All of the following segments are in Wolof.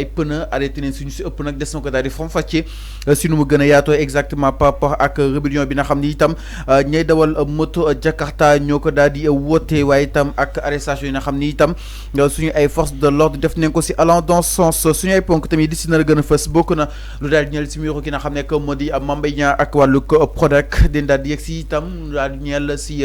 ay pneu arrêté nañ suñu si ëpp nag des na ko daal di faram-fàccee si nu mu gën a yaatoo exactement par rapport ak rébellion bi nga xam ni itam ñay dawal moto Jakarta ñoo ko daal di woote waaye itam ak arrestation yi nga xam ni itam suñu ay forces de l'ordre def nañ ko si allant dans ce sens suñu ay ponk tamit di si nar a gën a fës bokk na lu daal di ñeel si muro ki nga xam ne que moo di Mame Mbaye Niang ak wàllu Prodac den daal di yegg si itam daal di ñeel si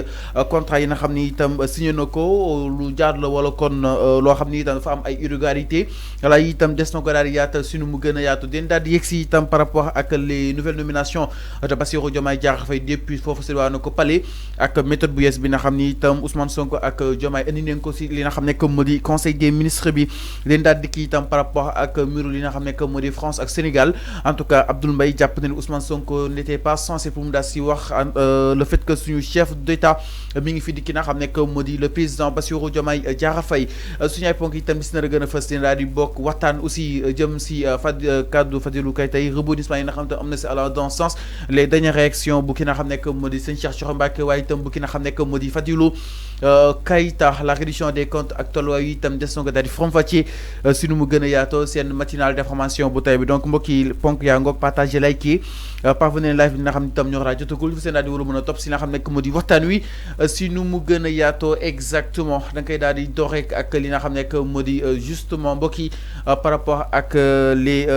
contrat yi nga xam ni itam signé na ko lu jaar la wala kon loo xam ni itam dafa am ay irrégularité wala itam des na ko daal di yaatal suñu mu gën a yaatu den daal di yegg si itam par rapport ak les nouvelles nominations de Bassirou Diomaye Diakhar Faye depuis foofu si waa na ko palais ak méthode bu yees bi nga xam ni itam Ousmane Sonko ak Diomaye indi nañ ko si li nga xam ne que moo di conseil des ministres bi den daal di kii itam par rapport ak mbiru li nga xam ne que moo di France ak Sénégal en tout cas Abdoul Mbaye jàpp na ne Ousmane Sonko n'était pas censé pour mu daal si wax le fait que suñu chef d'État mi ngi fi di ki nga xam ne que moo di le président Bassirou Diomaye Diakhar Faye suñu ay ponk itam si nar a gën a fës daal di bokk waxtaan aussi jëm si kaddu Fadilou Keita yi rebondissement yi nga xam ne am na si alors dans ce sens les dernières réactions bu ki nga xam ne que moo di sëñ Cheikh Thioro Mbacké waaye itam bu ki nga xam ne que moo di Fadilou Keita la reddition des comptes ak tolluwaay yi itam des na ko daal di faram-fàccee si nu mu gën a yaatoo seen matinale d'information bu tey bi donc mbokk yi ponk yaa ngoog partagé like parvenez live bi nga xam ne itam ñoo rajo jotagul fu seen daal di war a mën a topp si nga xam ne que moo di waxtaan wi si nu mu gën a yaatoo exactement da nga koy daal di dox rek ak li nga xam ne que moo di justement mbokk yi par rapport ak les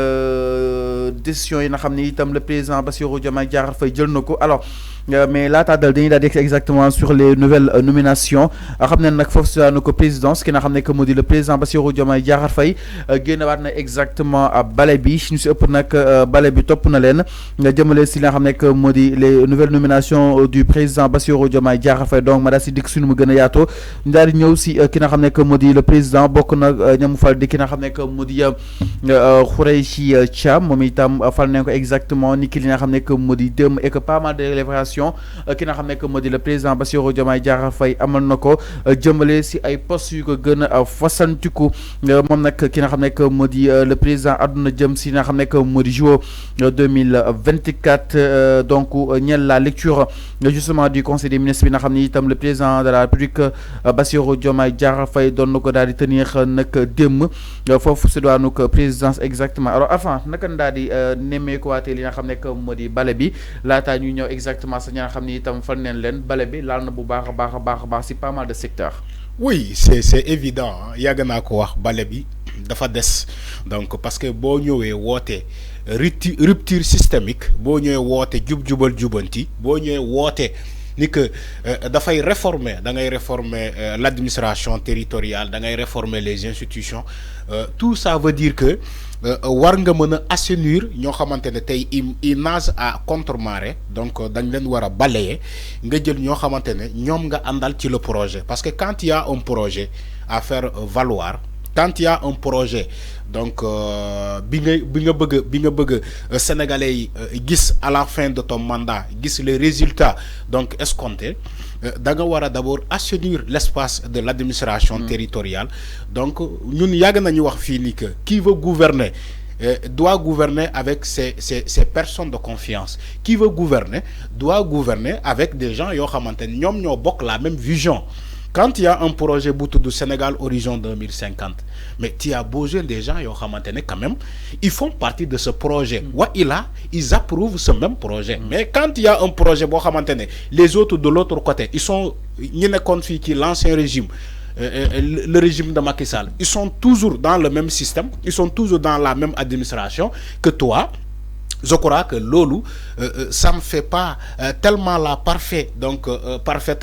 décisions yi nga xam ne itam le président Bassirou Diomaye Diakhar Faye jël na ko alors mais laataa dal dañuy daal di exactement sur les nouvelles nominations xam ne nag foofu si na ko présidence ki nga xam ne que moo di le président Bassirou Diomaye Diakhar Faye génnewaat na exactement bale bi ñu si ëpp nag bale bi topp na leen jëmale si li nga xam ne que moo di les nouvelles nominations du président Bassirou Diomaye Diakhar Faye donc ma daal si dikk suñu mu gën a yaatoo ñu daal di ñëw si ki nga xam ne que moo di le président bokk na ñamu fal di ki nga xam ne que moo di Khoureychi Thiam moom itam fal nañ ko exactement ni ki li nga xam ne que moo di démb et que pas mal de révélations ki nga xam ne que moo di le président Bassirou Diomaye Diakhar Faye amal na ko jëmale si ay postes yu ko gën a fasantiku moom nag ki nga xam ne que moo di le président àdduna jëm si nga xam ne que moo di JO 2024 donc ñeel la lecture justement du conseil des ministres bi nga xam ne itam le président de la République Bassirou Diomaye Diakhar Faye doon na ko daal di tenir nag démb foofu si doonu ko présidence exactement alors avant naka daal di nemmeeku waatee li nga xam ne que moo di bale bi laataa ñuy ñëw exactement sa ñi nga xam ne itam fan neen leen bale bi laal na bu baax a baax si pas mal de secteurs. Oui, c'est évident yàgg naa ko wax bale bi dafa des donc parce que boo ñëwee woote rupture systémique boo ñëwee woote jubal jubanti boo ñëwee woote ni que dafay réformer da ngay réformer l'administration territoriale da ngay réformer les institutions tout ça veut dire que war nga mën a assainir ñoo xamante ne tey il nage à contre-marée donc dañ leen war a balayer nga jël ñoo xamante ne ñoom nga àndal ci le projet parce que quand il y a un projet à faire valoir quand il y a un projet donc bi nga bëgg sénégalais yi gis à la fin de ton mandat gis les résultats donc escomptés da nga war a d'abord assainir l'espace de l'administration territoriale donc ñun yàgg nañu wax fii ni que qui veut gouverner doit gouverner avec ses personnes de confiance qui veut gouverner doit gouverner avec des gens yoo xamante ne ñoom ñoo bokk la même vision. Quand il y a un projet Boutou du Sénégal Horizon 2050, mais tu as besoin des gens qui quand même, ils font partie de ce projet. Ils approuvent ce même projet. Mais quand il y a un projet, les autres de l'autre côté, ils sont qui l'ancien régime, le régime de Macky Sall, ils sont toujours dans le même système, ils sont toujours dans la même administration que toi. Je crois que Lolo, ça ne fait pas tellement la parfaite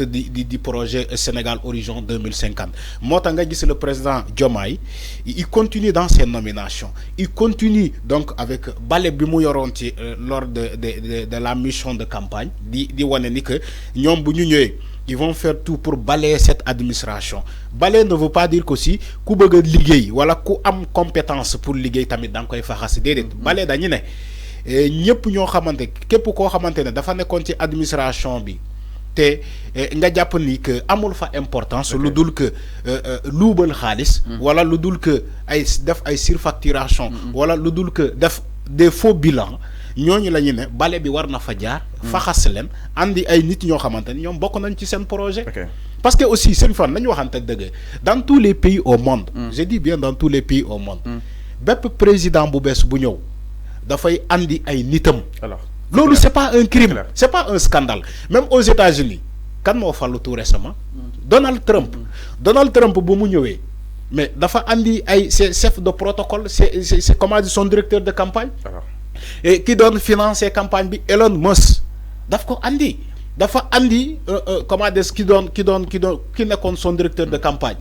du projet Sénégal Horizon 2050. Moi, le président Diomaye, il continue dans ses nominations. Il continue donc avec Balé Bimouyoronti lors de la mission de campagne. Ils vont faire tout pour balayer cette administration. Balayer ne veut pas dire qu'aussi, ku bëgg liggéey wala ku am compétence pour liggéey tamit dang koy faxas déedéet. Balayer dañu ne ñëpp ñoo xamante képp koo xamante ne dafa nekkoon ci administration bi te nga jàpp ni que amul fa importance lu dul que luubal xaalis wala lu dul que def ay surfacturation wala lu dul que def des faux bilans ñooñu la ñu ne bale bi war na fa jaar faxas leen andi ay nit ñoo xamante ne ñoom bokk nañ ci seen projet parce que aussi seen fan nañu waxante dëgg dans tous les pays au monde je dis bien dans tous les pays au monde bépp président bu bees bu ñëw dafay andi ay nitam. alors loolu c'est pas un crime, c'est pas un scandale. Même aux États-Unis kan moo fallu tout récemment Donald Trump. Donald Trump bu mu ñëwee mais dafa andi ay chef de protocole, c'est comment dire son directeur de campagne. Et qui donne financer campagne bi Elon Musk daf ko andi. Dafa andi comment dire qui nekkoon son directeur de campagne.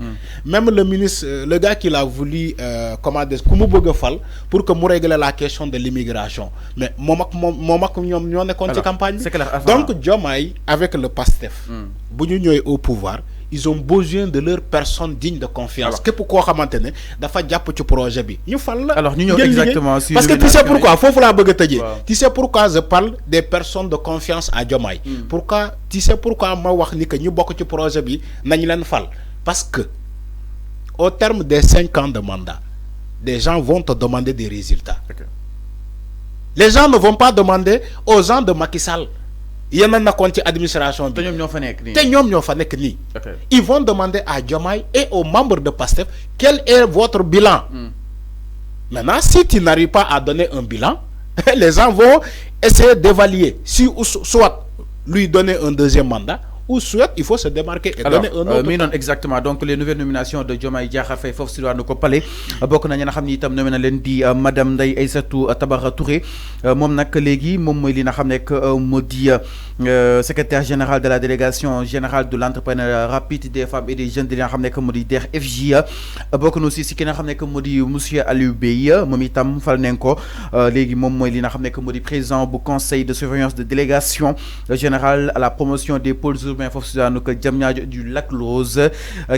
Même le ministre, le gars qui l'a voulu comment dire ku mu bëgg a fal pour que mu régler la question de l'immigration, mais moom ak ñoom ñoo nekkoon ci campagne bi. Donc Diomaye avec le PASTEF bu ñu ñëwee au pouvoir, ils ont besoin de leur personne digne de confiance. Képp koo xamante ne dafa jàpp ci projet bi ñu fal la. Alors ñu ñëw exactement sur parce que tu sais pourquoi foofu laa bëgg a tëjee. Tu sais pourquoi je parle des personnes de confiance à Diomaye. Pourquoi tu sais pourquoi ma wax ni que ñu bokk ci projet bi nañ leen fal. Parce que au terme des 5 ans de mandat, des gens vont te demander des résultats. Les gens ne vont pas demander aux gens de Macky Sall. Yéen a nekkoon ci administration bi. Te ñoom ñoo fa nekk nii. Ils vont demander à Diomaye et aux membres de PASTEF quel est votre bilan. Maintenant, si tu n'arrives pas à donner un bilan, les gens vont essayer d'évaluer si soit lui donner un deuxième mandat, ou soit il faut se démarquer et donner un autre. Mais non, exactement. Donc les nouvelles nominations de Diomaye Diakhar Faye foofu si diwaanu ko palais bokk na ñi nga xam ni itam nommé na leen di madame Ndeye Aïssatou Tabara Touré moom nag léegi moom mooy li nga xam ne moo di secrétaire général de la délégation générale de l'entrepreneuriat rapide des femmes et des jeunes di li nga xam ne moo di DER/FJ bokk na aussi si ki nga xam ne moo di monsieur Aliou Bey moom itam fal nañ ko léegi moom mooy li nga xam ne moo di président bu conseil de surveillance de délégation générale à la promotion des pôles urbains foofu si daanu ko Diamniadio du Lac Rose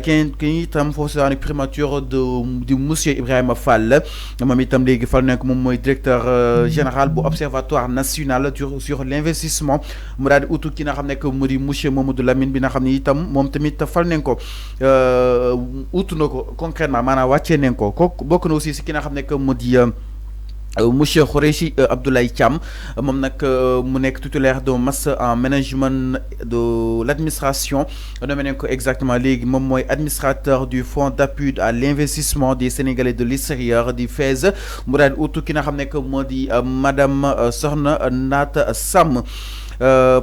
ki itam foofu si daanu primature du monsieur Ibrahima Fall moom itam léegi fal nañ ko moom mooy directeur général bu observatoire national sur l'investissement mu daal di utu ki nga xam ne mu di monsieur Mamadou Lamine bi nga xam ne itam moom tamit fal nañ ko utu na ko concrètement maanaam wàccee nañ ko kooku bokk na aussi si ki nga xam ne mu di monsieur Khoureyssi Abdoulaye Thiam moom nag mu nekk titulaire de master en management de l'administration nommé nañ ko exactement léegi moom mooy administrateur du fonds d'appui à l'investissement des Sénégalais de l'extérieur di FAISE mu daal di utu ki nga xam ne moo di madame Sokhna Nata Sam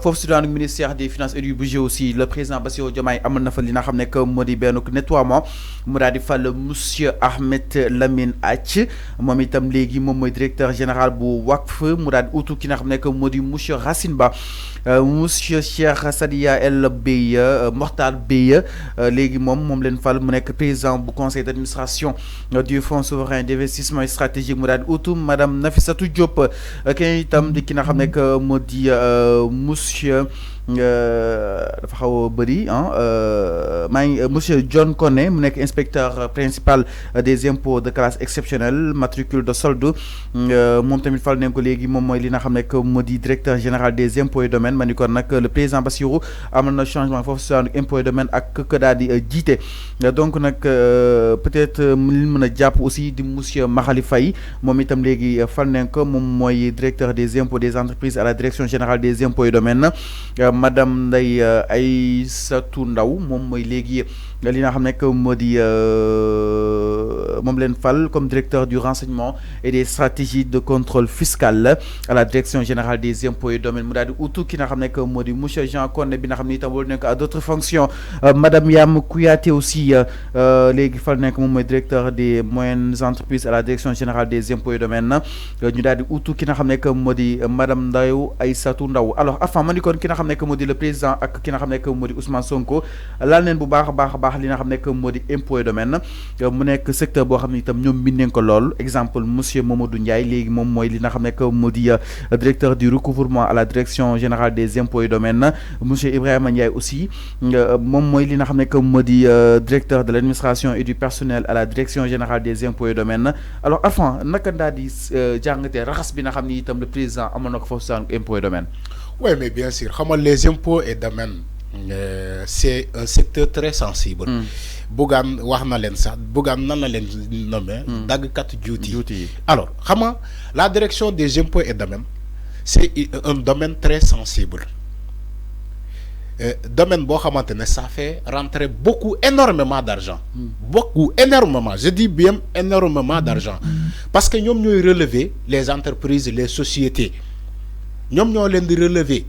foofu si daanu ministère des finances et du budget aussi le président Bassirou Diomaye amal na fa li nga xam ne moo di benn nettoiement mu daal di fal monsieur Ahmed Lamine Ath moom itam léegi moom mooy directeur général bu WACF mu daal di utu ki nga xam ne moo di monsieur Racine Ba monsieur Cheikh Sadia El Bey Mortal Bey léegi moom leen fal mu nekk président bu conseil d'administration du fonds souverain d'investissement stratégique mu daal di utu madame Nafissatou Diop kenn itam di ki nga xam ne moo di monsieur dafa xaw a bëri monsieur John Koné mu nekk inspecteur principal des impôts de classe exceptionnelle matricule de solde moom tamit fal nañ ko léegi moom mooy li nga xam ne moo di directeur général des impôts et domaines ma ni kon nag le président Bassirou amal na changement foofu si impôts et domaines ak ka daal di jiite donc nag peut-être li mën a jàpp aussi di monsieur Makhali Faye moom itam léegi fal nañ ko moom mooy directeur des impôts des entreprises à la direction générale des impôts et domaines madame Ndeye Aïssatou Ndaw moom mooy léegi li nga xam ne moo di moom leen fal comme directeur du renseignement et des stratégies de contrôle fiscal à la direction générale des impôts et domaines mu daal di utu ki nga xam ne moo di monsieur Jean Koné bi nga xam ne itam wala nekk à d'autres fonctions madame Yam Kouyaté aussi léegi fal nekk moom mooy directeur des moyennes entreprises à la direction générale des impôts et domaines ñu daal di utu ki nga xam ne moo di madame Ndeye Aïssatou Ndaw alors enfin ma ni kon ki nga xam ne moo di le président ak ki nga xam ne moo di Ousmane Sonko laal neen bu baax a baax li nga xam ne moo di impôts et domaines mu nekk secteur boo xam ne itam ñoom bind nañ ko lool exemple monsieur Mamadou Ndiaye léegi moom mooy li nga xam ne moo di directeur du recouvrement à la direction générale des impôts et domaines monsieur Ibrahima Ndiaye aussi moom mooy li nga xam ne moo di directeur de l'administration et du personnel à la direction générale des impôts et domaines alors enfin naka daal di jàngatee raxas bi nga xam ne itam le président amoon na ko foofu saan impôts et domaines. Oui, mais bien sûr, les impôts et domaines, c'est un secteur très sensible. Bougane wax na len sax Bougane nan la len nommé dagkat duty. Alors, la direction des impôts et domaines, c'est un domaine très sensible. domaine boo xamante ne ça fait rentrer beaucoup énormément d'argent beaucoup énormément je dis bien énormément d'argent parce que ñoom ñooy relever les entreprises les sociétés ñoom ñoo leen di relever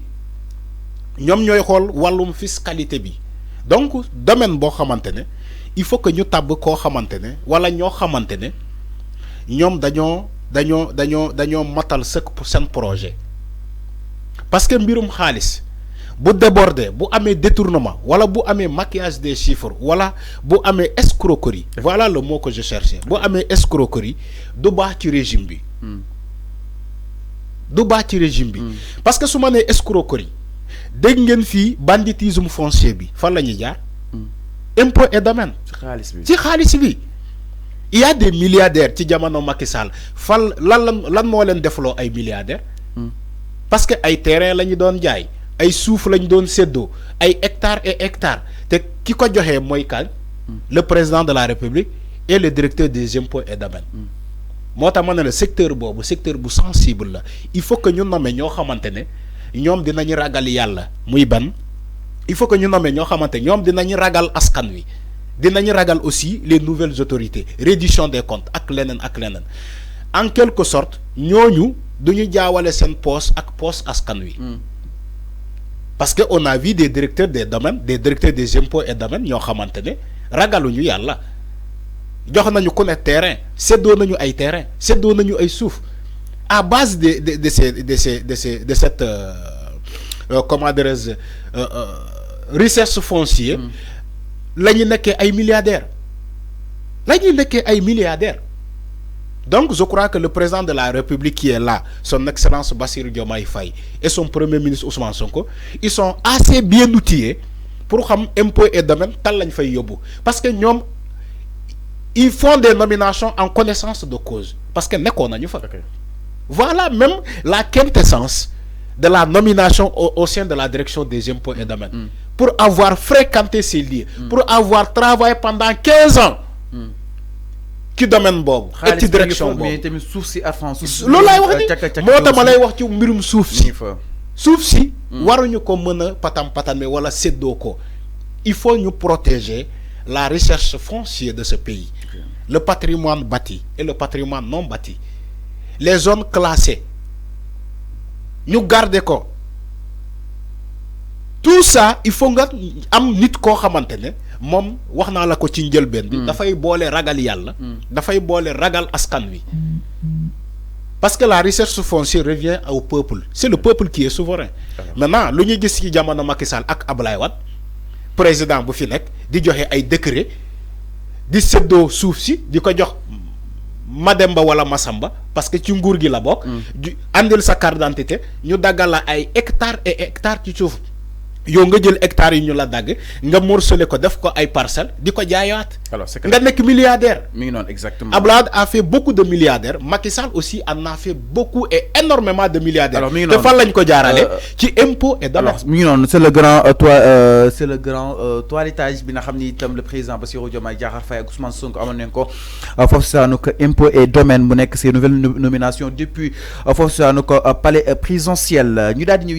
ñoom ñooy xool wàllum fiscalité bi donc domaine boo xamante ne il faut que ñu tabb koo xamante ne wala ñoo xamante ne ñoom dañoo matal sëkk pour seen projet parce que mbirum xaalis bu déborder bu amee détournement wala bu amee maquillage des chiffres wala bu amee escroquerie voilà le mot que je cherchais bu amee escroquerie du baax ci régime bi du baax ci régime bi parce que su ma nee escroquerie dégg ngeen fii banditisme foncier bi fan la ñuy jaar impôt et domaine ci xaalis bi il y a des milliardaires ci jamono Macky Sall fan lan moo leen defloo ay milliardaires parce que ay terrain la ñu doon jaay ay suuf lañ doon séddoo ay hectares et hectares te ki ko joxee mooy kan le président de la République et le directeur des impôts et domaines moo tax ma ne la secteur boobu secteur bu sensible la il faut que ñu nommer ñoo xamante ne ñoom dinañu ragal yàlla muy ban il faut que ñu nommer ñoo xamante ñoom dinañu ragal askan wi dinañu ragal aussi les nouvelles autorités reddition des comptes ak leneen en quelque sorte ñooñu duñu jaawale seen poste ak poste askan wi parce que on a vu des directeurs des domaines des directeurs des impôts et domaines ñoo xamante ne ragaluñu yàlla jox nañu ku ne terrain séddoo nañu ay terrain séddoo nañu ay suuf à base de cette comment dirais-je recherche foncière la ñu nekkee ay milliardaires donc je crois que le président de la République qui est là son excellence Bassirou Diomaye Faye et son premier ministre Ousmane Sonko ils sont assez bien outillés pour xam impôt et domaine tal lañ fay yóbbu parce que ñoom ils font des nominations en connaissance de cause parce que nekkoon nañu fa. Voilà même la quintessence de la nomination au sein de la direction des impôts et domaines pour avoir fréquenté ces lieux pour avoir travaillé pendant 15 ans ci domaine boobu et ci direction boobu loolu laay wax ni moo tax ma lay wax ci mbirum suuf si waruñu ko mën a patam-patame wala séddoo ko il faut ñu protéger la recherche foncière de ce pays le patrimoine bâti et le patrimoine non bâti les zones classées ñu garder ko tout ça il faut nga am nit koo xamante ne moom wax naa la ko ci njëlbeen bi dafay boole ragal yàlla dafay boole ragal askan wi parce que la recherche foncière revient au peuple c'est le peuple qui est souverain maintenant lu ñuy gis ci jamono Macky Sall ak Ablaye Wade président bu fi nekk di joxe ay décret di séddoo suuf si di ko jox Mademba wala Masamba parce que ci nguur gi la bokk andil sa carte d'identité ñu daggal la ay hectares et hectares ci suuf yow nga jël hectares yi ñu la dagg nga morcelé ko def ko ay parcelles di ko jaayaat nga nekk milliardaire mi ngi noonu exactement Abdoulaye a fait beaucoup de milliardaires Macky Sall aussi en a fait beaucoup et énormément de milliardaires te fan lañ ko jaarale ci impôt et domaine mi ngi noonu c'est le grand toilettage bi nga xam ni itam le président Bassirou Diomaye Diakhar Faye ak Ousmane Sonko amoon nañ ko foofu saanu ko impôt et domaine mu nekk ces nouvelles nominations depuis foofu saanu ko palais présidentiel ñu daal di ñëw